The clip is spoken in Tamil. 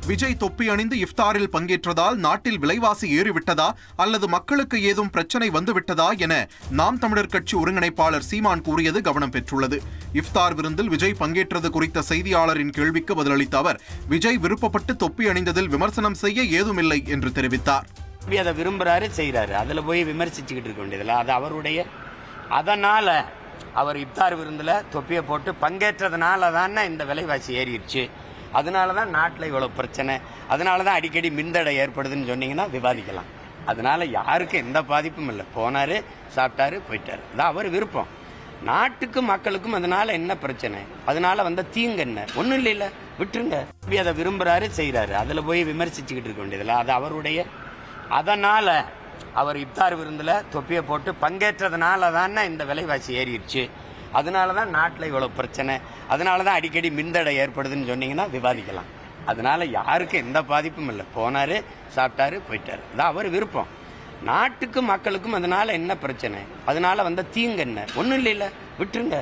விஜய் தொப்பி அணிந்து இஃப்தாரில் பங்கேற்றதால் நாட்டில் விலைவாசி ஏறிவிட்டதா அல்லது மக்களுக்கு ஏதும் பிரச்சனை வந்துவிட்டதா என நாம் தமிழர் கட்சி ஒருங்கிணைப்பாளர் சீமான் கூறியது கவனம் பெற்றுள்ளது. இஃப்தார் விருந்தில் விஜய் பங்கேற்றது குறித்த செய்தியாளரின் கேள்விக்கு பதிலளித்த அவர், விஜய் விருப்பப்பட்டு தொப்பி அணிந்ததில் விமர்சனம் செய்ய ஏதுமில்லை என்று தெரிவித்தார். அதை விரும்புறாரு, செய்யறாரு, அதுல போய் விமர்சிச்சுக்கிட்டு இருக்க வேண்டியதில்லை. அது அவருடைய. அதனால அவர் இஃப்தார் விருந்துல தொப்பியை போட்டு பங்கேற்றதுனால தானே இந்த விலைவாசி ஏறிடுச்சு. அதனால தான் நாட்டில் இவ்வளோ பிரச்சனை, அதனால தான் அடிக்கடி மின்தடை ஏற்படுதுன்னு சொன்னீங்கன்னா விவாதிக்கலாம். அதனால யாருக்கும் எந்த பாதிப்பும் இல்லை. போனாரு, சாப்பிட்டாரு, போயிட்டாரு. அதான் அவர் விருப்பம். நாட்டுக்கும் மக்களுக்கும் அதனால என்ன பிரச்சனை, அதனால வந்த தீங்கு என்ன? ஒன்றும் இல்லை, விட்டுருங்க. அதை விரும்புறாரு, செய்யறாரு, அதுல போய் விமர்சிச்சுக்கிட்டு இருக்க வேண்டியதில்லை. அது அவருடைய. அதனால அவர் இஃப்தார் விருந்துல தொப்பியை போட்டு பங்கேற்றதுனால தானே இந்த விலைவாசி ஏறிடுச்சு. அதனால தான் நாட்டில் இவ்வளோ பிரச்சனை, அதனால தான் அடிக்கடி மின்தடை ஏற்படுதுன்னு சொன்னீங்கன்னா விவாதிக்கலாம். அதனால யாருக்கும் எந்த பாதிப்பும் இல்லை. போனாரு, சாப்பிட்டாரு, போயிட்டாரு. அதான் அவர் விருப்பம். நாட்டுக்கும் மக்களுக்கும் அதனால என்ன பிரச்சனை, அதனால வந்த தீங்கு என்ன? ஒன்றும் இல்லை, விட்டுருங்க.